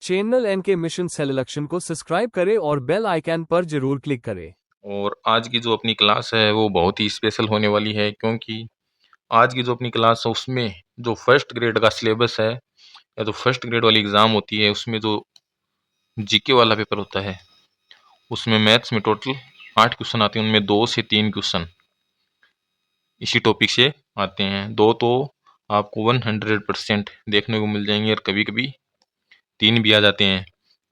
Channel N K mission selection को subscribe करें और बेल आइकन पर जरूर क्लिक करें। और आज की जो अपनी क्लास है वो बहुत ही स्पेशल होने वाली है, क्योंकि आज की जो अपनी क्लास है उसमें जो फर्स्ट ग्रेड का सिलेबस है या जो फर्स्ट ग्रेड वाली एग्ज़ाम होती है उसमें जो जीके वाला पेपर होता है उसमें मैथ्स में टोटल 8 क्वेश्चन आते हैं। उनमें 2 से 3 क्वेश्चन इसी टॉपिक से आते हैं। दो तो आपको 100% देखने को मिल जाएंगे और कभी कभी 3 भी आ जाते हैं।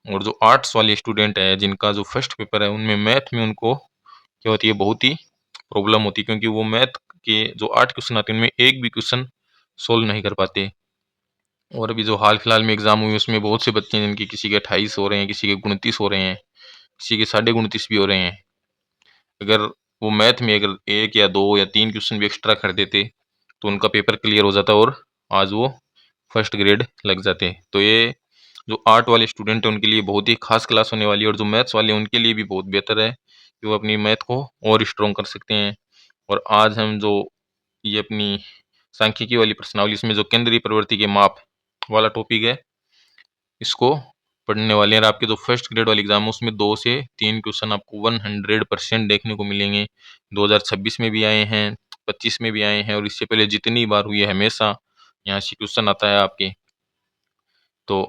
और जो आर्ट्स वाले स्टूडेंट है जिनका जो फर्स्ट पेपर है उनमें मैथ में उनको क्या होती है, बहुत ही प्रॉब्लम होती है, क्योंकि वो मैथ के जो 8 क्वेश्चन आते हैं उनमें एक भी क्वेश्चन सोल्व नहीं कर पाते। और अभी जो हाल फिलहाल में एग्जाम हुई उसमें बहुत से बच्चे हैं जिनके किसी के 28 हो रहे हैं, किसी के 29 हो रहे हैं, किसी के 29.5 भी हो रहे हैं। अगर वो मैथ में अगर 1 या 2 या 3 क्वेश्चन भी एक्स्ट्रा कर देते तो उनका पेपर क्लियर हो जाता और आज वो फर्स्ट ग्रेड लग जाते। तो ये जो आर्ट वाले स्टूडेंट हैं उनके लिए बहुत ही खास क्लास होने वाली है, और जो मैथ्स वाले हैं उनके लिए भी बहुत बेहतर है कि वो अपनी मैथ को और स्ट्रॉन्ग कर सकते हैं। और आज हम जो ये अपनी सांख्यिकी वाली प्रश्नावली, इसमें जो केंद्रीय प्रवृत्ति के माप वाला टॉपिक है इसको पढ़ने वाले हैं। और आपके जो फर्स्ट ग्रेड वाली एग्जाम है उसमें 2 से 3 क्वेश्चन आपको 100% देखने को मिलेंगे। 2026 में भी आए हैं, 25 में भी आए हैं, और इससे पहले जितनी बार हुई है हमेशा यहाँ से क्वेश्चन आता है आपके। तो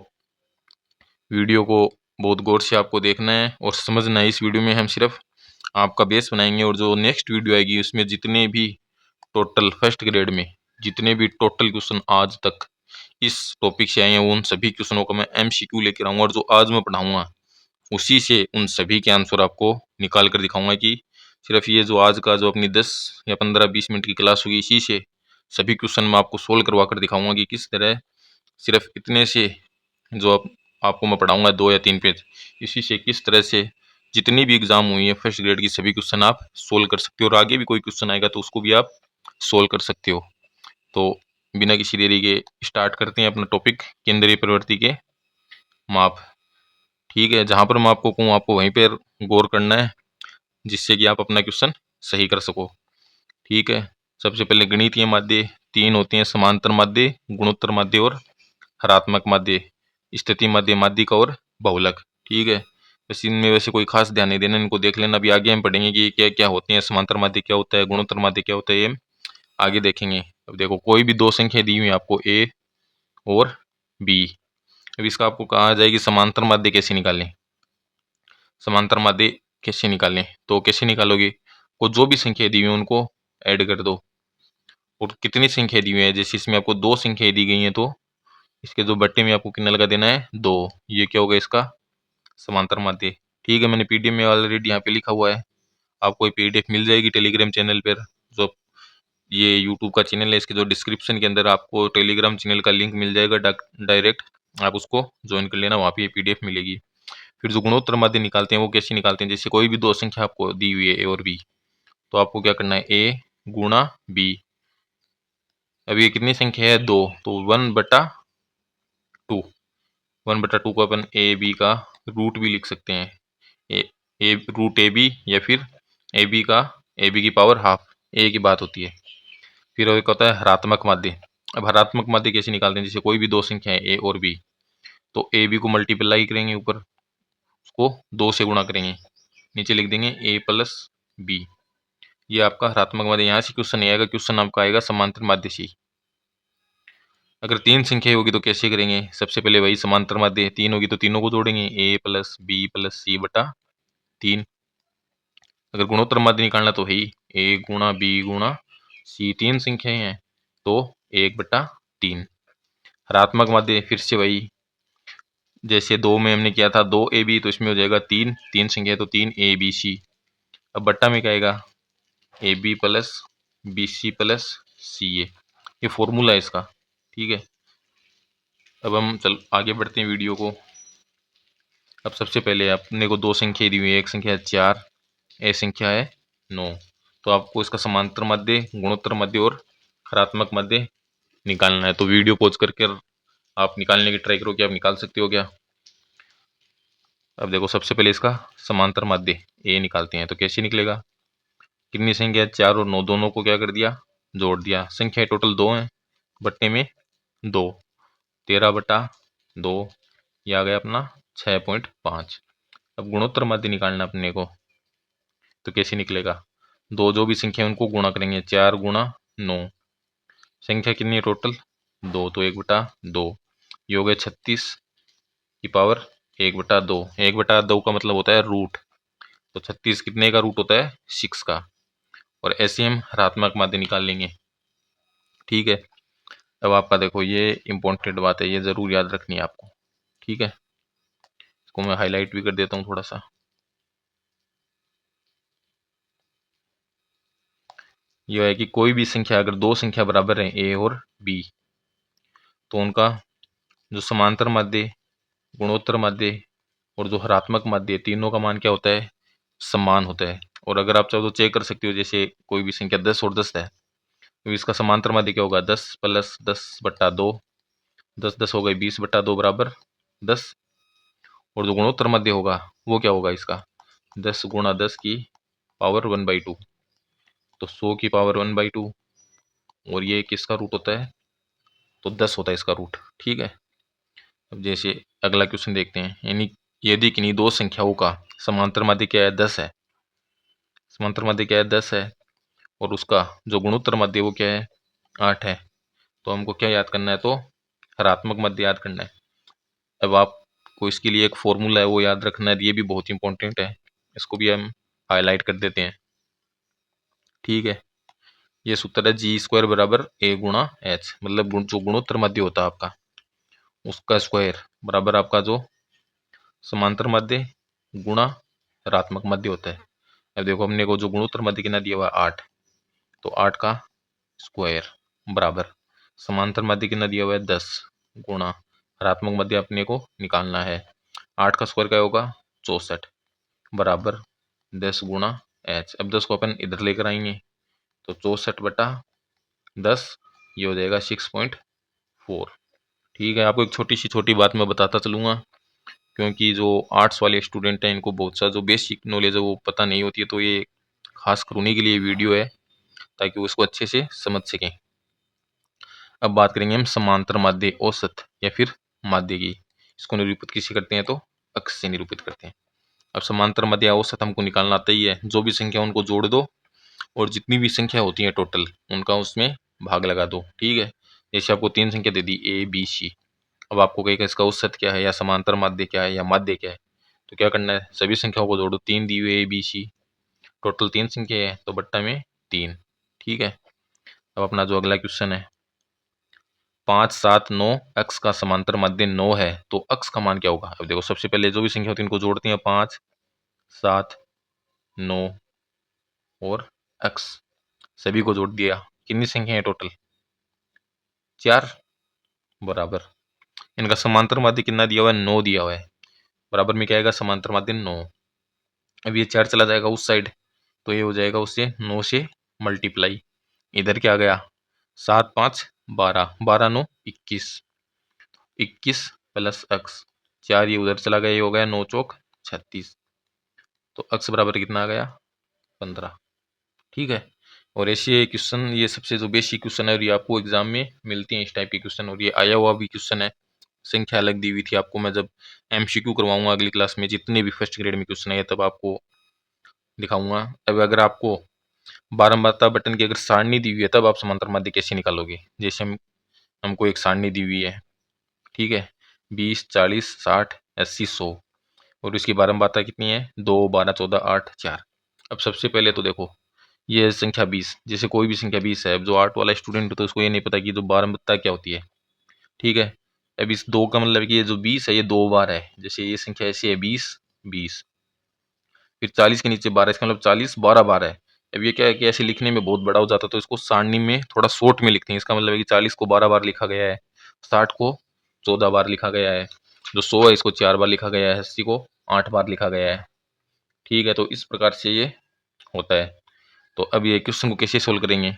वीडियो को बहुत गौर से आपको देखना है और समझना है। इस वीडियो में हम सिर्फ आपका बेस बनाएंगे, और जो नेक्स्ट वीडियो आएगी उसमें जितने भी टोटल फर्स्ट ग्रेड में जितने भी टोटल क्वेश्चन आज तक इस टॉपिक से आए हैं उन सभी क्वेश्चनों का मैं एमसीक्यू लेकर आऊंगा, और जो आज मैं पढ़ाऊंगा उसी से उन सभी के आंसर आपको निकाल कर दिखाऊंगा। कि सिर्फ ये जो आज का जो अपनी 10 या 15 20 मिनट की क्लास होगी इसी से सभी क्वेश्चन मैं आपको सोल्व करवा कर दिखाऊंगा कि किस तरह सिर्फ इतने से जो आपको मैं पढ़ाऊंगा 2 या 3 पेज, इसी से किस तरह से जितनी भी एग्जाम हुई है फर्स्ट ग्रेड की सभी क्वेश्चन आप सोल्व कर सकते हो, और आगे भी कोई क्वेश्चन आएगा तो उसको भी आप सोल्व कर सकते हो। तो बिना किसी देरी के स्टार्ट करते हैं अपना टॉपिक, केंद्रीय प्रवृत्ति के माप। ठीक है, जहां पर मैं आपको कहूँ आपको वहीं पर गौर करना है जिससे कि आप अपना क्वेश्चन सही कर सको। ठीक है, सबसे पहले गणितीय माध्य 3 होते हैं: समांतर माध्य, गुणोत्तर माध्य और हरात्मक माध्य, स्थिति माध्य, माध्यिका और बहुलक। ठीक है, बस इनमें वैसे कोई खास ध्यान नहीं देना, इनको देख लेना। अभी आगे हम पढ़ेंगे कि क्या क्या होते हैं, समांतर माध्य क्या होता है, गुणोत्तर माध्य क्या होता है, ये हम आगे देखेंगे। अब देखो, कोई भी दो संख्या दी हुई है आपको ए और बी। अब इसका आपको कहा जाए कि समांतर माध्य कैसे निकालें। समांतर माध्य कैसे निकालें तो कैसे निकालोगे, को जो भी संख्या दी हुई है उनको ऐड कर दो। और कितनी संख्या दी हुई है, जैसे इसमें आपको 2 संख्याएं दी गई हैं तो इसके जो बट्टे में आपको कितना लगा देना है, 2। ये क्या होगा, इसका समांतर माध्य। ठीक है, मैंने पीडीएफ में ऑलरेडी यहाँ पे लिखा हुआ है, आपको ये पीडीएफ मिल जाएगी टेलीग्राम चैनल पर। जो ये यूट्यूब का चैनल है इसके जो डिस्क्रिप्शन के अंदर आपको टेलीग्राम चैनल का लिंक मिल जाएगा, डायरेक्ट आप उसको ज्वाइन कर लेना, वहाँ पे ये पीडीएफ मिलेगी। फिर जो गुणोत्तर माध्य निकालते हैं वो कैसे निकालते हैं, जैसे कोई भी दो संख्या आपको दी हुई है ए और बी, तो आपको क्या करना है, ए गुणा बी। अब ये कितनी संख्या है, 2, तो 1/2। 1/2 को अपन ए बी का रूट भी लिख सकते हैं, ए रूट ए बी, या फिर ए बी का ए बी की पावर हाफ, ए की बात होती है। फिर एक होता है हरात्मक माध्य। अब हरात्मक माध्य कैसे निकालते हैं, जैसे कोई भी दो संख्या है ए और बी, तो ए बी को मल्टीप्लाई करेंगे, ऊपर उसको 2 से गुणा करेंगे, नीचे लिख देंगे ए प्लस बी। ये आपका हरात्मक माध्य। यहाँ से क्वेश्चन नहीं आएगा, क्वेश्चन आपका आएगा समांतर माध्य से। अगर 3 संख्या होगी तो कैसे करेंगे, सबसे पहले वही समांतर माध्य, 3 होगी तो तीनों को जोड़ेंगे, ए प्लस बी प्लस सी बटा 3। अगर गुणोत्तर माध्य निकालना तो वही ए गुणा बी गुणा सी, 3 संख्याएं हैं तो 1/3। हरात्मक माध्य फिर से वही, जैसे 2 में हमने किया था 2ab, तो इसमें हो जाएगा 3, 3 संख्या है तो 3abc। अब बट्टा में क्या आएगा, A B plus B C plus C A, ये फॉर्मूला है इसका। ठीक है, अब हम चल आगे बढ़ते हैं वीडियो को। अब सबसे पहले अपने को 2 संख्या दी हुई है, एक संख्या है 4, एक संख्या है 9। तो आपको इसका समांतर माध्य, गुणोत्तर माध्य और हरात्मक माध्य निकालना है। तो वीडियो पॉज करके आप निकालने की ट्राई करो कि आप निकाल सकते हो क्या। अब देखो, सबसे पहले इसका समांतर माध्य ए निकालते हैं, तो कैसे निकलेगा, कितनी संख्या है, 4 और 9, दोनों को क्या कर दिया, जोड़ दिया। संख्या टोटल 2 है, बट्टे में 2, 13/2 ये आ गया अपना 6.5। अब गुणोत्तर माध्य निकालना अपने को, तो कैसे निकलेगा? दो जो भी संख्या है उनको गुणा करेंगे, 4 × 9। संख्या कितनी है टोटल? 2, तो 1/2। ये हो गया 36 की पावर 1/2। 1/2 का मतलब होता है रूट, तो 36 कितने का रूट होता है? 6 का। और ऐसे हम ऋणात्मक माध्य निकाल लेंगे। ठीक है, अब आपका देखो ये इंपॉर्टेंट बात है, ये जरूर याद रखनी है आपको। ठीक है, इसको मैं हाईलाइट भी कर देता हूँ थोड़ा सा। यह है कि कोई भी संख्या, अगर दो संख्या बराबर है ए और बी, तो उनका जो समांतर माध्य, गुणोत्तर माध्य और जो हरात्मक माध्य, तीनों का मान क्या होता है? समान होता है। और अगर आप चाहो तो चेक कर सकते हो, जैसे कोई भी संख्या 10 और 10 है, तो इसका समांतर माध्य क्या होगा? 10 + 10/2। 10 10 हो गई 20/2 बराबर 10। और जो गुणोत्तर माध्य होगा वो क्या होगा इसका? 10 × 10 की पावर 1/2, तो 100 की पावर 1/2। और ये किसका रूट होता है? तो 10 होता है इसका रूट। ठीक है, अब जैसे अगला क्वेश्चन देखते हैं, यानी यदि किन्हीं दो संख्याओं का समांतर माध्य क्या है? 10 है। समांतर माध्य क्या है? 10 है। और उसका जो गुणोत्तर माध्य वो क्या है? 8 है। तो हमको क्या याद करना है? तो हरात्मक माध्य याद करना है। अब आपको इसके लिए एक फॉर्मूला है वो याद रखना है, ये भी बहुत इंपॉर्टेंट है, इसको भी हम हाईलाइट कर देते हैं। ठीक है, ये सूत्र है G² बराबर A×H, मतलब जो गुणोत्तर माध्य होता है आपका, उसका स्क्वायर बराबर आपका जो समांतर माध्य गुणा ऋणात्मक माध्य होता है। अब देखो अपने को जो गुणोत्तर माध्य कितना दिया हुआ है? 8, तो 8 का स्क्वायर बराबर समांतर माध्य कितना दिया हुआ है? 10 गुणा ऋणात्मक माध्य अपने को निकालना है। 8 का स्क्वायर क्या होगा? 64 बराबर 10×H। अब 10 को अपन इधर लेकर आएंगे, तो 64/10, ये हो जाएगा 6.4। ठीक है, आपको एक छोटी सी छोटी बात मैं बताता चलूँगा, क्योंकि जो आर्ट्स वाले स्टूडेंट हैं इनको बहुत सा जो बेसिक नॉलेज है वो पता नहीं होती है, तो ये खास कर उन्हीं के लिए वीडियो है, ताकि वो इसको अच्छे से समझ सकें। अब बात करेंगे हम समांतर माध्य औसत या फिर माध्य की। इसको निरूपित किसी करते हैं? तो अक्स से निरूपित करते हैं। अब समांतर माध्य औसत हमको निकालना आता ही है, जो भी संख्या उनको जोड़ दो और जितनी भी संख्या होती है टोटल उनका उसमें भाग लगा दो। ठीक है, जैसे आपको 3 संख्या दे दी A B C, अब आपको कहेगा इसका औसत क्या है या समांतर माध्य क्या है या माध्य क्या है, तो क्या करना है? सभी संख्याओं को जोड़ो। 3 दी हुई ABC, टोटल 3 संख्या है तो बट्टा में 3। ठीक है, अब अपना जो अगला क्वेश्चन है, 5 7 9 अक्स का समांतर माध्य 9 है, तो अक्स का मान क्या होगा? अब देखो सबसे पहले जो भी संख्या होती है इनको जोड़ती हैं, 5 7 9 और अक्स, सभी को जोड़ दिया। कितनी संख्या है टोटल? 4 बराबर इनका समांतर माध्य कितना दिया हुआ है? 9 दिया हुआ है। बराबर में क्या आएगा? समांतर माध्य 9। अब ये 4 चला जाएगा उस साइड, तो ये हो जाएगा उससे 9 से मल्टीप्लाई। इधर क्या आ गया? 7 5 12, 12 9 21, 21 प्लस अक्स 4, ये उधर चला गया, ये हो गया 9 चौक 36, तो अक्स बराबर कितना आ गया? 15। ठीक है, और ऐसे क्वेश्चन, ये सबसे जो बेसिक क्वेश्चन है और ये आपको एग्जाम में मिलती हैं इस टाइप के क्वेश्चन, और ये आया हुआ भी क्वेश्चन है। संख्या अलग दी हुई थी आपको, मैं जब MCQ करवाऊंगा अगली क्लास में, जितने भी फर्स्ट ग्रेड में क्वेश्चन है तब आपको दिखाऊंगा। अब अगर आपको बारंबारता बटन की अगर सारणी दी हुई है, तब आप समांतर माध्य कैसे निकालोगे? जैसे हमको एक सारणी दी हुई है, ठीक है, 20 40 60 80 100, और इसकी बारंबारता कितनी है? 2 12 14 8 4। अब सबसे पहले तो देखो ये संख्या 20, जैसे कोई भी संख्या 20 है, अब जो आर्ट वाला स्टूडेंट है तो उसको ये नहीं पता कि जो बारंबारता क्या होती है। ठीक है, अब इस 2 का मतलब कि ये जो 20 है ये 2 बार है, जैसे ये संख्या ऐसी है 20 20, फिर 40 के नीचे 12, इसका मतलब 40 12 बार है। अब ये क्या है कि ऐसे लिखने में बहुत बड़ा हो जाता है, तो इसको सारणी में थोड़ा शॉर्ट में लिखते हैं। इसका मतलब है कि 40 को 12 बार लिखा गया है, 60 को 14 बार लिखा गया है, जो 100 है इसको 4 बार लिखा गया है, 80 को 8 बार लिखा गया है। ठीक है, तो इस प्रकार से ये होता है। तो अब ये क्वेश्चन को कैसे सोल्व करेंगे?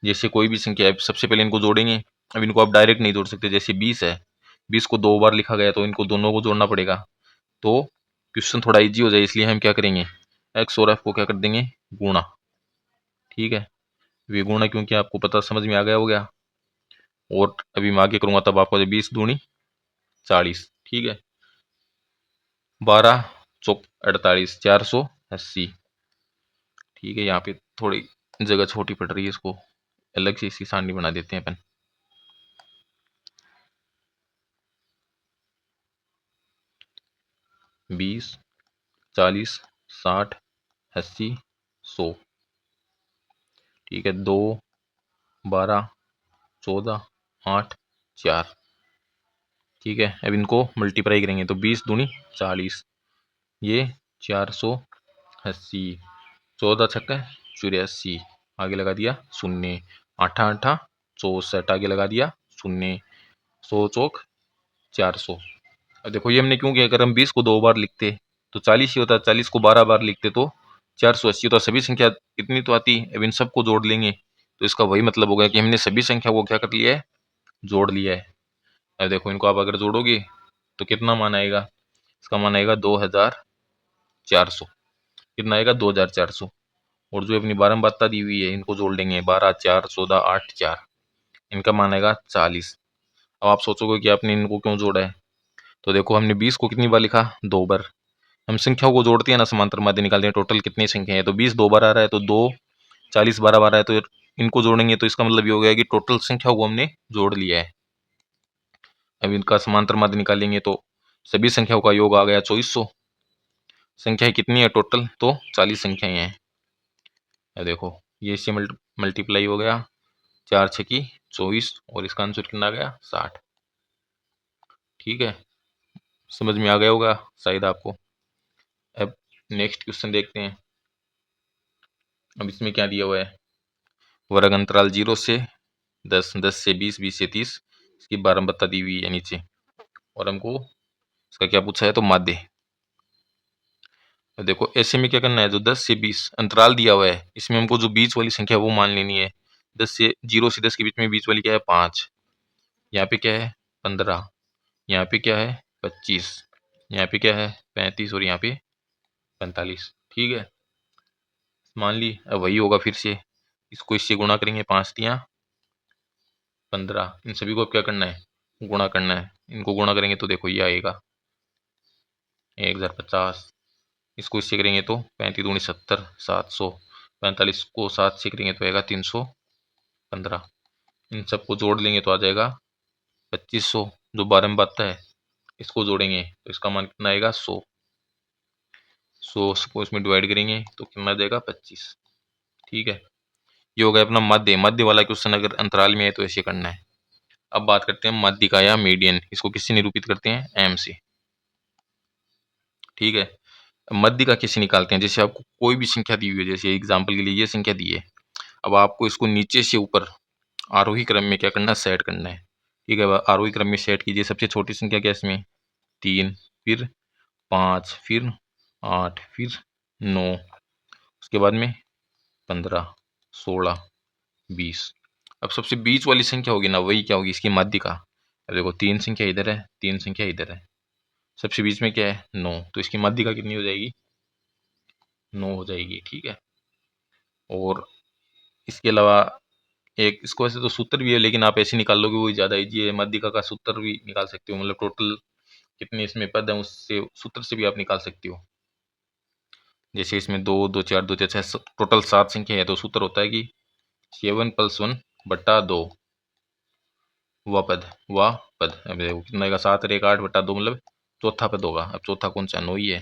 जैसे कोई भी संख्या है, सबसे पहले इनको जोड़ेंगे। अब इनको आप डायरेक्ट नहीं जोड़ सकते, जैसे 20 है, 20 को 2 बार लिखा गया, तो इनको दोनों को जोड़ना पड़ेगा, तो क्वेश्चन थोड़ा इजी हो जाए, इसलिए हम क्या करेंगे? एक्स और एफ को क्या कर देंगे? गुणा। ठीक है, ये गुणा क्योंकि आपको पता समझ में आ गया हो गया, और अभी मैं आगे करूंगा तब आपको 20 दूनी 40। ठीक है, 12 चौक 48, 480। ठीक है, यहाँ पे थोड़ी जगह छोटी पड़ रही है, इसको अलग से इसकी सारणी बना देते हैं अपन। 20, 40, 60, 80, 100। ठीक है, 2, 12, 14, 8, 4। ठीक है, अब इनको मल्टीप्लाई करेंगे तो 20 दूनी 40, ये 480, 14 छक्का 84, आगे लगा दिया शून्य, आठा आठा 64, आगे लगा दिया शून्य, 100 चौक 400। अब देखो ये हमने क्यों किया, अगर हम 20 को 2 बार लिखते तो 40 ही होता, 40 को 12 बार लिखते तो 480 होता। सभी संख्या इतनी तो आती, अब इन सबको जोड़ लेंगे तो इसका वही मतलब होगा कि हमने सभी संख्या को क्या कर लिया है, जोड़ लिया है। अब देखो इनको आप अगर जोड़ोगे तो कितना मान आएगा, इसका मान आएगा 2400। कितना आएगा 2400। और जो अपनी बारंबारता दी हुई है इनको जोड़ लेंगे, 12, 4, 14, 8, 4, इनका मान आएगा 40। अब आप सोचोगे कि आपने इनको क्यों जोड़ा है, तो देखो हमने 20 को कितनी बार लिखा, 2 बार। हम संख्याओं को जोड़ते हैं ना, समांतर माध्य निकालते हैं, टोटल कितनी संख्या है, तो 20 2 बार आ रहा है तो 2, 40 12 बार आ रहा है, तो इनको जोड़ेंगे तो इसका मतलब ये हो गया कि टोटल संख्याओं को हमने जोड़ लिया है। अब इनका समांतर माध्य निकालेंगे तो सभी संख्याओं का योग आ गया 2400। संख्याएं कितनी है टोटल, तो 40 संख्याएं हैं। अब देखो ये इससे मल्टीप्लाई हो गया, 4 छकी 24, और इसका आंसर कितना आ गया 60। ठीक है, समझ में आ गया होगा शायद आपको। अब नेक्स्ट क्वेश्चन देखते हैं। अब इसमें क्या दिया हुआ है, वर्ग अंतराल 0 से 10, 10 से 20, 20 से 30, इसकी बारंबारता दी हुई है नीचे, और हमको इसका क्या पूछा है, तो माध्य। देखो ऐसे में क्या करना है, जो 10 से 20 अंतराल दिया हुआ है इसमें हमको जो बीच वाली संख्या वो मान लेनी है। 10 से 0 से 10 के बीच में बीच वाली क्या है, 5। यहाँ पे क्या है 15, यहाँ पे क्या है 25, यहाँ पे क्या है 35, और यहाँ पे 45। ठीक है, मान ली। अब वही होगा फिर से, इसको इससे गुणा करेंगे, 5 तियाँ 15, इन सभी को अब क्या करना है, गुणा करना है। इनको गुणा करेंगे तो देखो ये आएगा 1050। इसको इससे करेंगे तो 35 दूनी 70, 700। 45 को 7 से करेंगे तो आएगा 315। इन सबको जोड़ लेंगे तो आ जाएगा 2500। जो बारंबारता है इसको जोड़ेंगे तो इसका मान कितना आएगा 100। 100 को इसमें डिवाइड करेंगे तो कितना आ जाएगा 25। ठीक है, ये हो गया अपना मध्य। मध्य वाला क्वेश्चन अगर अंतराल में है तो ऐसे करना है। अब बात करते हैं मध्य का या मीडियन, इसको किससे निरूपित करते हैं, एम से। ठीक है, मध्य का कैसे निकालते हैं, जैसे आपको कोई भी संख्या दी हुई है, जैसे एग्जाम्पल के लिए ये संख्या दी है, अब आपको इसको नीचे से ऊपर आरोही क्रम में क्या करना है, सेट करना है। ठीक है, अब आरोही क्रम में सेट कीजिए। सबसे छोटी संख्या क्या है इसमें, 3, फिर 5, फिर 8, फिर 9, उसके बाद में 15, 16, 20। अब सबसे बीच वाली संख्या होगी ना, वही क्या होगी, इसकी माध्य का। अब देखो 3 संख्या इधर है, 3 संख्या इधर है, सबसे बीच में क्या है 9, तो इसकी माध्य का कितनी हो जाएगी, 9 हो जाएगी। ठीक है, और इसके अलावा एक इसको ऐसे तो सूत्र भी है, लेकिन आप ऐसे निकाल लोगे वही ज़्यादा ईजी है। माध्यिका का सूत्र भी निकाल सकते हो, मतलब टोटल कितने इसमें पद हैं उससे सूत्र से भी आप निकाल सकते हो। जैसे इसमें 2, 2 4, 2 4 6, टोटल 7 संख्या है, तो सूत्र होता है कि 7 + 1 बटा 2 व पद, व पद। अब देखो कितना आएगा, 7 और 1 8 बटा 2, मतलब चौथा पद होगा। अब चौथा कौन सा, 9 ही है,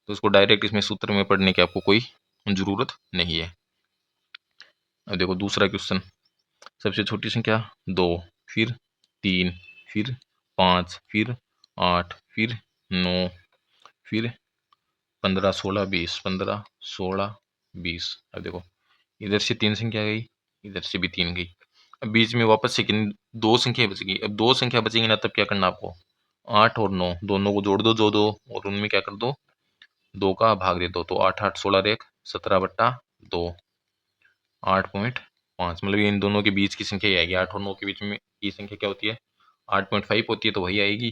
तो उसको डायरेक्ट इसमें सूत्र में पढ़ने की आपको कोई जरूरत नहीं है। अब देखो दूसरा क्वेश्चन, सबसे छोटी संख्या 2, फिर 3, फिर 5, फिर 8, फिर 9, फिर 15, 16, 20, 15, 16, 20। अब देखो इधर से 3 संख्या गई, इधर से भी 3 गई। अब बीच में वापस से किन 2 संख्या बचेगी। अब 2 संख्या बचेंगी ना, तब क्या करना आपको, 8 और 9 दोनों को जोड़ दो, जो दो, और उनमें क्या कर दो, 2 का भाग दे दो, तो 8 8 16 और 1 17 बट्टा 2, 8.5। मतलब ये इन दोनों के बीच की संख्या ही आएगी। 8 और 9 के बीच में की संख्या क्या होती है, 8.5 होती है, तो वही आएगी।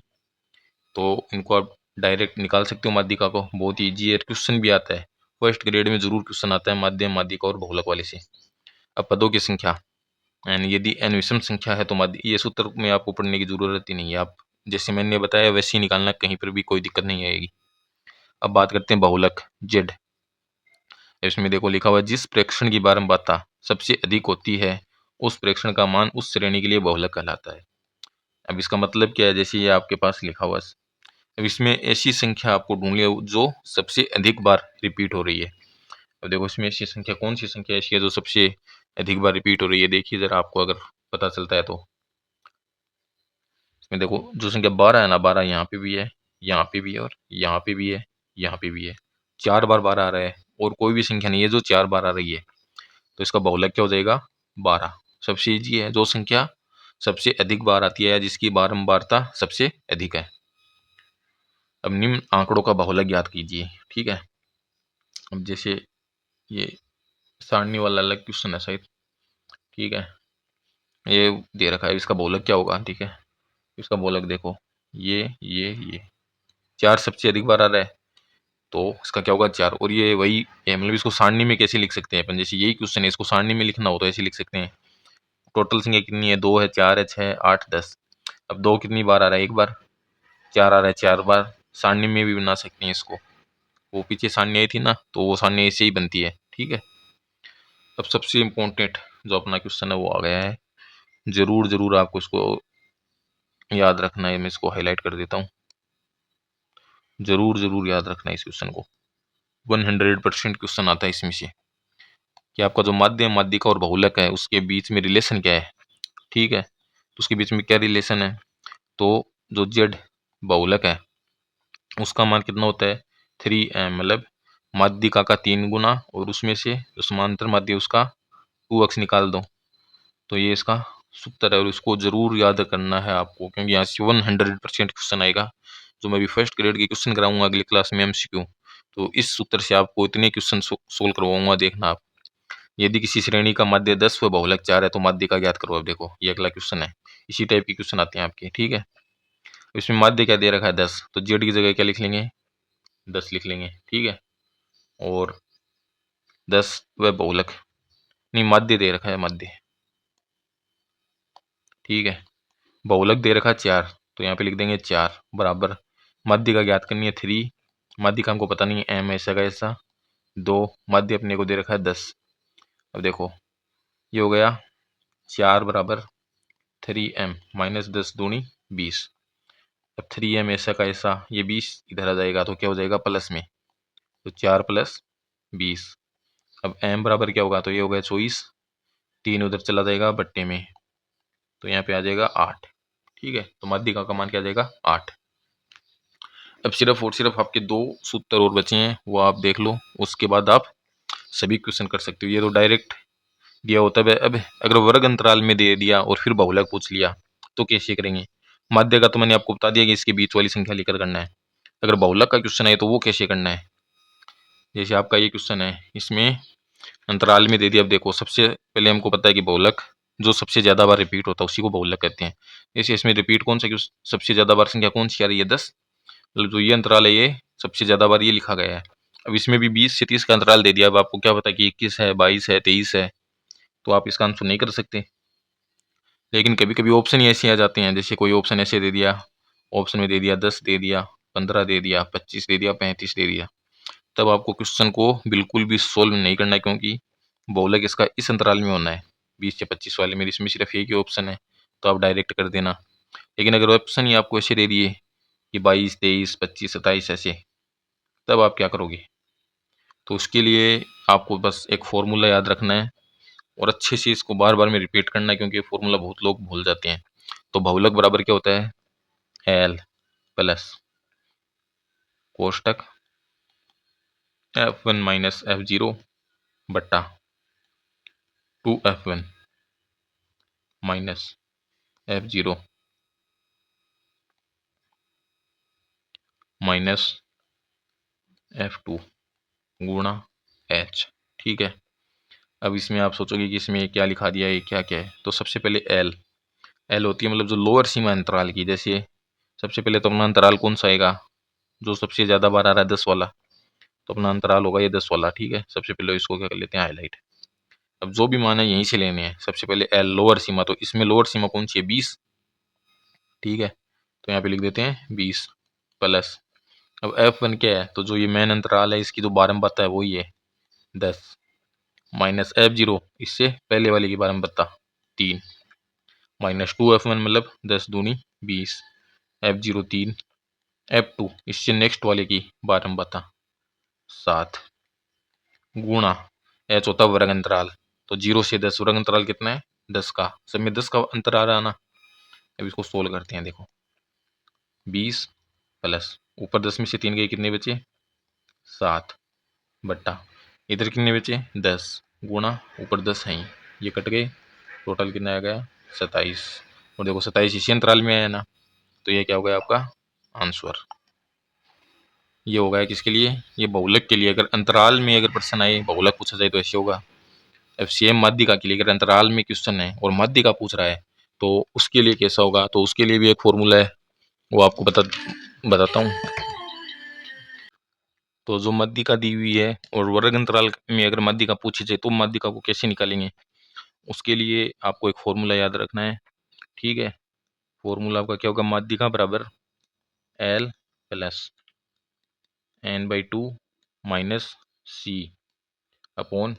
तो इनको आप डायरेक्ट निकाल सकते हो माध्यिका को, बहुत ही ईजी है। क्वेश्चन भी आता है, फर्स्ट ग्रेड में जरूर क्वेश्चन आता है माध्यम, माध्यिका और बहुलक वाले से। अब पदों की संख्या, एंड यदि n विषम संख्या है तो माध्य, ये सूत्र में आपको पढ़ने की जरूरत ही नहीं है। आप जैसे मैंने बताया वैसे ही निकालना, कहीं पर भी कोई दिक्कत नहीं आएगी। अब बात करते हैं बहुलक जेड। इसमें देखो लिखा हुआ है जिस प्रेक्षण की बारंबारता सबसे अधिक होती है उस प्रेक्षण का मान उस श्रेणी के लिए बहुलक कहलाता है। अब इसका मतलब क्या है, जैसे ये आपके पास लिखा हुआ है। अब इसमें ऐसी संख्या आपको ढूंढनी है जो सबसे अधिक बार रिपीट हो रही है। अब देखो इसमें ऐसी संख्या कौन सी संख्या ऐसी है जो सबसे अधिक बार रिपीट हो रही है, देखिए जरा आपको अगर पता चलता है तो। इसमें देखो जो संख्या 12 है ना, 12 यहाँ पे भी है, यहाँ पे भी है, और यहाँ पे भी है, यहाँ पे भी है। 4 बार 12 आ रहा है और कोई भी संख्या नहीं है जो 4 बार आ रही है, तो इसका बहुलक क्या हो जाएगा 12। सबसे ईजी है, जो संख्या सबसे अधिक बार आती है या जिसकी बारंबारता सबसे अधिक है। अब निम्न आंकड़ों का बहुलक ज्ञात कीजिए। ठीक है, अब जैसे ये सारणी वाला अलग क्वेश्चन है शायद। ठीक है, ये दे रखा है, इसका बहुलक क्या होगा। ठीक है, इसका बहुलक देखो ये 4 सबसे अधिक बार आ रहा है, तो इसका क्या होगा 4। और ये वही है, मतलब इसको सारणी में कैसे लिख सकते हैं अपन, जैसे यही क्वेश्चन है, इसको सारणी में लिखना हो तो ऐसे लिख सकते हैं। टोटल संख्या कितनी है, 2 है, 4 है, 6, 8, 10। अब 2 कितनी बार आ रहा है, एक बार। 4 आ रहा है 4 बार। सारणी में भी बना सकते हैं इसको, वो पीछे सारणी आई थी ना, तो वो सारणी ऐसे ही बनती है। ठीक है, अब सबसे इम्पोर्टेंट जो अपना क्वेश्चन है वो आ गया है। जरूर जरूर आपको इसको याद रखना है, मैं इसको हाईलाइट कर देता हूँ। जरूर जरूर याद रखना है इस क्वेश्चन को, 100% क्वेश्चन आता है इसमें से कि आपका जो माध्य माध्यिका और बहुलक है उसके बीच में रिलेशन क्या है। ठीक है, तो उसके बीच में क्या रिलेशन है, तो जो जेड बहुलक है उसका मान कितना होता है 3m, मतलब माध्यिका का 3 गुना, और उसमें से जो समांतर माध्य उसका 2x निकाल दो, तो ये इसका सूत्र है। और इसको जरूर याद करना है आपको, क्योंकि यहाँ से 100% क्वेश्चन आएगा, जो मैं भी फर्स्ट ग्रेड के क्वेश्चन कराऊंगा अगली क्लास में MCQ। तो इस सूत्र से आपको इतने क्वेश्चन सोल्व करवाऊंगा, देखना आप। यदि किसी श्रेणी का माध्य 10 व बहुलक 4 है तो माध्य का ज्ञात करो। अब देखो ये अगला क्वेश्चन है, इसी टाइप के क्वेश्चन आते हैं आपके। ठीक है, इसमें माध्य क्या दे रखा है 10, तो जेड की जगह क्या लिख लेंगे 10 लिख लेंगे। ठीक है, और 10 व बहुलक, नहीं माध्य दे रखा है माध्य। ठीक है, बहुलक दे रखा है 4, तो यहाँ पे लिख देंगे 4 बराबर माध्य का ज्ञात करनी है 3। माध्य का हमको पता नहीं है, m ऐसा का ऐसा 2, माध्य अपने को दे रखा है 10। अब देखो ये हो गया 4 बराबर 3m माइनस 10 दूनी 20। अब 3m ऐसा का ऐसा, ये 20 इधर आ जाएगा तो क्या हो जाएगा प्लस में, तो 4 प्लस 20। अब m बराबर क्या होगा, तो ये हो गया 24, 3 उधर चला जाएगा बट्टे में, तो यहाँ पे आ जाएगा 8। ठीक है, तो माध्यिका का मान क्या आ जाएगा 8। अब सिर्फ और सिर्फ आपके 2 सूत्र और बचे हैं, वो आप देख लो, उसके बाद आप सभी क्वेश्चन कर सकते हो। ये तो डायरेक्ट दिया होता है। अब अगर वर्ग अंतराल में दे दिया और फिर बहुलक पूछ लिया तो कैसे करेंगे। माध्य का तो मैंने आपको बता दिया कि इसके बीच वाली संख्या लेकर करना है। अगर बहुलक का क्वेश्चन है तो वो कैसे करना है, जैसे आपका ये क्वेश्चन है, इसमें अंतराल में दे दिया। अब देखो सबसे पहले हमको पता है कि बहुलक जो सबसे ज्यादा बार रिपीट होता है उसी को बहुलक कहते हैं। जैसे इसमें रिपीट कौन सा, सबसे ज्यादा बार संख्या कौन सी आ रही है 10, मतलब जो ये अंतराल है ये सबसे ज्यादा बार ये लिखा गया है। अब इसमें भी 20 से 30 का अंतराल दे दिया। अब आपको क्या पता कि 21 है, 22 है, 23 है, तो आप इसका आंसर नहीं कर सकते। लेकिन कभी कभी ऑप्शन ही ऐसे आ जाते हैं, जैसे कोई ऑप्शन ऐसे दे दिया, ऑप्शन में दे दिया 10 दे दिया, 15 दे दिया, 25 दे दिया, 35 दे दिया, तब आपको क्वेश्चन को बिल्कुल भी सोल्व नहीं करना है, क्योंकि बहुलक इसका इस अंतराल में होना है 20 से 25 वाले में। इसमें सिर्फ एक ही ऑप्शन है, तो आप डायरेक्ट कर देना। लेकिन अगर ऑप्शन ही आपको ऐसे दे दिए कि 22, 23, 25, 27 ऐसे, तब आप क्या करोगे। तो उसके लिए आपको बस एक फॉर्मूला याद रखना है और अच्छे से इसको बार बार में रिपीट करना है, क्योंकि ये फॉर्मूला बहुत लोग भूल जाते हैं। तो बहुलक बराबर क्या होता है, L plus कोष्टक F1 minus F0 बट्टा 2F1 minus F0 minus F2 गुणा H। ठीक है, अब इसमें आप सोचोगे कि इसमें क्या लिखा दिया है, क्या क्या है। तो सबसे पहले एल, एल होती है मतलब जो लोअर सीमा अंतराल की। जैसे सबसे पहले तो अपना अंतराल कौन सा आएगा, जो सबसे ज़्यादा बार आ रहा है 10 वाला, तो अपना अंतराल होगा ये 10 वाला। ठीक है, सबसे पहले इसको क्या कर लेते हैं हाईलाइट। अब जो भी मान है यहीं से लेने हैं। सबसे पहले एल लोअर सीमा, तो इसमें लोअर सीमा कौन सी है 20। ठीक है, तो यहाँ पे लिख देते हैं 20 प्लस। अब F1 क्या है, तो जो ये मेन अंतराल है इसकी जो बारंबारता है वही है 10, माइनस F0 इससे पहले वाले की बारंबारता 3, माइनस 2F1 मतलब 10 दूनी 20, F0 3, F2 इससे नेक्स्ट वाले की बारंबारता 7, गुणा H होता है वर्ग अंतराल, तो 0 से 10 वर्ग अंतराल कितना है 10 का, सब में 10 का अंतर आ रहा है ना। अब इसको सोल्व करते हैं, देखो 20 प्लस ऊपर 10 में से 3 गए कितने बचे 7, बट्टा इधर कितने बचे 10, गुणा ऊपर 10 है ये कट गए, टोटल कितना आ गया 27। और देखो 27 इसी अंतराल में आया ना, तो ये क्या हो गया आपका आंसर। ये हो गया किसके लिए, ये बहुलक के लिए। अगर अंतराल में अगर प्रश्न आए बहुलक पूछा जाए तो ऐसे होगा। अब सेम माध्यिका के लिए अगर अंतराल में क्वेश्चन है और माध्यिका पूछ रहा है तो उसके लिए कैसा होगा, तो उसके लिए भी एक फॉर्मूला है, वो आपको बताता हूँ। तो जो माध्यिका दी हुई है और वर्ग अंतराल में अगर माध्यिका पूछी जाए तो माध्यिका को कैसे निकालेंगे, उसके लिए आपको एक फॉर्मूला याद रखना है, ठीक है। फॉर्मूला आपका क्या होगा, माध्यिका बराबर L प्लस n/2 माइनस सी अपॉन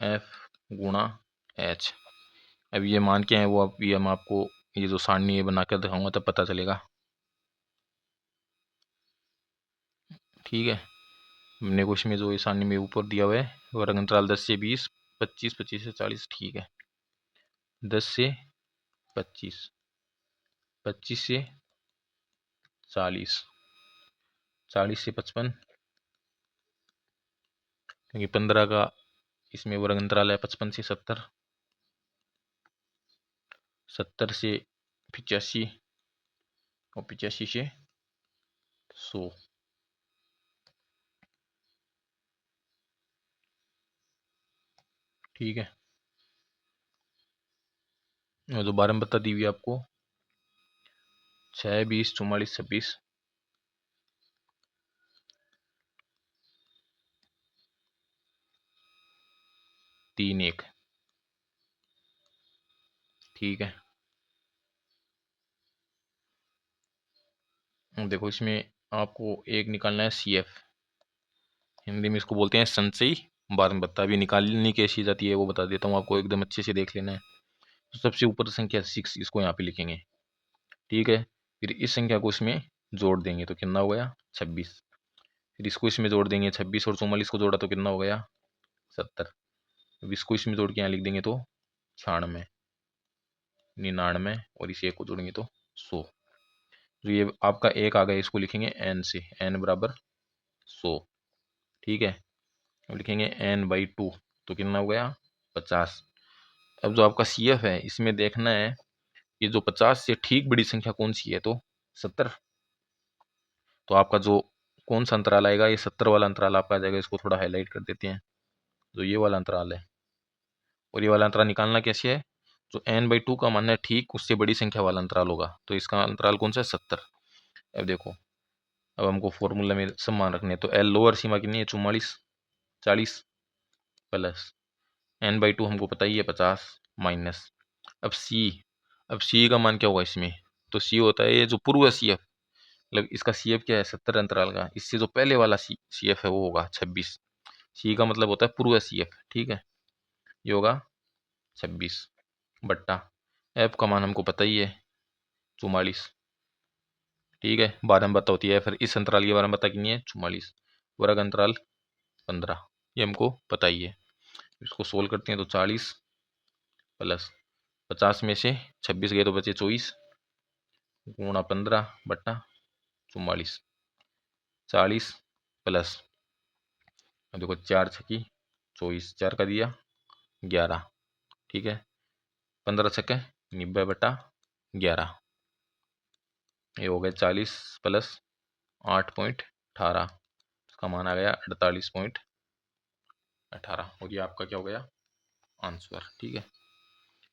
F गुणा H। अब ये मान के हैं वो, अब ये हम आपको ये जो सारणी है बना कर दिखाऊंगा तब पता चलेगा, ठीक है। हमने कुछ में जो ये सारणी में ऊपर दिया हुआ है वर्ग अंतराल 10 से 20, 25, 25 से 40, ठीक है। 10 से 25, 25 से 40, 40 से 55, क्योंकि 15 का इसमें वर्ग अंतराल है, 55 से 70, 70 से 85 और 85 से 100, ठीक है। और जो बारह में बता दी हुई है आपको 6, 20, 44, 26, 3, 1, ठीक है। देखो इसमें आपको एक निकालना है CF, हिंदी में इसको बोलते हैं संचयी बारंबारता। अभी निकालनी कैसी जाती है वो बता देता हूँ आपको, एकदम अच्छे से देख लेना है। तो सबसे ऊपर संख्या 6 इसको यहाँ पे लिखेंगे, ठीक है। फिर इस संख्या को इसमें जोड़ देंगे तो कितना हो गया 26, फिर इसको इसमें जोड़ देंगे 26 और 44 को जोड़ा तो कितना हो गया 70। अब इसको इसमें जोड़ के यहाँ लिख देंगे तो 96, 99 और इस एक को जोड़ेंगे तो 100। तो ये आपका एक आ गया, इसको लिखेंगे n से, n बराबर 100, ठीक है। अब लिखेंगे n/2 तो कितना हो गया 50। अब जो आपका CF है इसमें देखना है ये जो 50 से ठीक बड़ी संख्या कौन सी है, तो 70। तो आपका जो कौन सा अंतराल आएगा, ये 70 वाला अंतराल आपका आ जाएगा। इसको थोड़ा हाईलाइट कर देते हैं, जो ये वाला अंतराल है। और ये वाला अंतराल निकालना कैसे है, जो n/2 का मान है ठीक उससे बड़ी संख्या वाला अंतराल होगा, तो इसका अंतराल कौन सा है 70। अब देखो, अब हमको फॉर्मूला में सब मान रखने हैं, तो L लोअर सीमा कितनी है 44, 40 प्लस n/2 हमको पता ही है 50 माइनस। अब C का मान क्या होगा इसमें, तो C होता है ये जो पूर्व CF, मतलब इसका CF क्या है 70 अंतराल का, इससे जो पहले वाला CF है वो होगा 26। C का मतलब होता है पूर्व CF, ठीक है। ये होगा 26 बट्टा F का मान हमको पता ही है 44, ठीक है। बारंबारता होती है, फिर इस अंतराल की बारंबारता कितनी है 44, वर्ग अंतराल 15, ये हमको पता ही है। इसको सोल्व करते हैं तो 40 प्लस 50 में से 26 गए तो बचे 24, गुणा 15 बट्टा 44, 40 प्लस, अब देखो 4 छकी 24, 4 का दिया 11, ठीक है। 15 छक्के 90 बटा 11, ये हो गया 40 प्लस 8.18, इसका मान आ गया 48.18, और ये आपका क्या हो गया आंसर, ठीक है।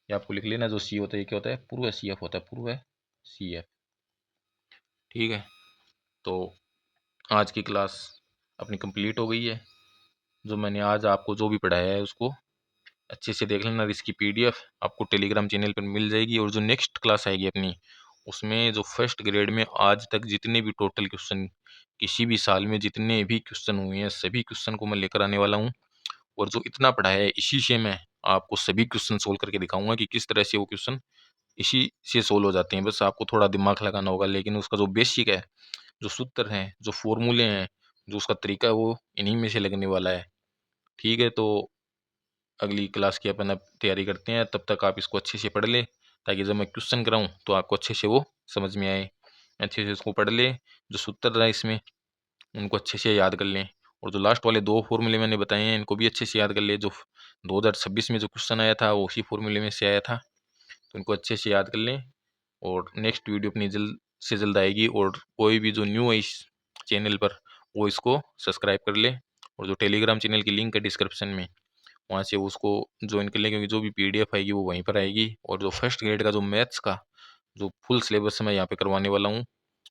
ये आपको लिख लेना, जो C होता है ये क्या होता है पूर्व CF होता है, पूर्व CF, ठीक है। तो आज की क्लास अपनी कंप्लीट हो गई है। जो मैंने आज आपको जो भी पढ़ाया है उसको अच्छे से देख लेना, इसकी PDF आपको टेलीग्राम चैनल पर मिल जाएगी, और जो नेक्स्ट क्लास आएगी अपनी उसमें जो फर्स्ट ग्रेड में आज तक जितने भी टोटल क्वेश्चन किसी भी साल में जितने भी क्वेश्चन हुए हैं, सभी क्वेश्चन को मैं लेकर आने वाला हूँ। और जो इतना पढ़ाया है इसी से मैं आपको सभी क्वेश्चन सोल्व करके दिखाऊंगा कि किस तरह से वो क्वेश्चन इसी से सोल्व हो जाते हैं। बस आपको थोड़ा दिमाग लगाना होगा, लेकिन उसका जो बेसिक है, जो सूत्र हैं, जो फॉर्मूले हैं, जो उसका तरीका है, वो इन्हीं में से लगने वाला है। ठीक है, तो अगली क्लास की अपन अब तैयारी करते हैं। तब तक आप इसको अच्छे से पढ़ ले, ताकि जब मैं क्वेश्चन कराऊँ तो आपको अच्छे से वो समझ में आए। अच्छे से इसको पढ़ ले, जो सूत्र रहा है इसमें उनको अच्छे से याद कर लें। और जो लास्ट वाले 2 फॉर्मूले मैंने बताए हैं इनको भी अच्छे से याद कर ले। जो 2026 में जो क्वेश्चन आया था वो उसी फॉर्मूले में से आया था, तो इनको अच्छे से याद कर लें। और नेक्स्ट वीडियो अपनी जल्द से जल्द आएगी। और कोई भी जो न्यू है इस चैनल पर, वो इसको सब्सक्राइब कर ले। और जो टेलीग्राम चैनल की लिंक है डिस्क्रिप्शन में, वहाँ से उसको ज्वाइन कर लें, क्योंकि जो भी पीडीएफ आएगी वो वहीं पर आएगी। और जो फर्स्ट ग्रेड का जो मैथ्स का जो फुल सिलेबस मैं यहाँ पे करवाने वाला हूँ,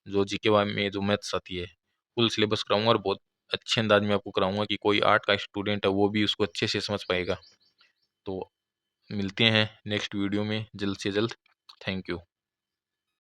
जो जीके में जो मैथ्स आती है फुल सिलेबस कराऊंगा, और बहुत अच्छे अंदाज में आपको कराऊंगा कि कोई आर्ट का स्टूडेंट है वो भी उसको अच्छे से समझ पाएगा। तो मिलते हैं नेक्स्ट वीडियो में जल्द से जल्द। Thank you.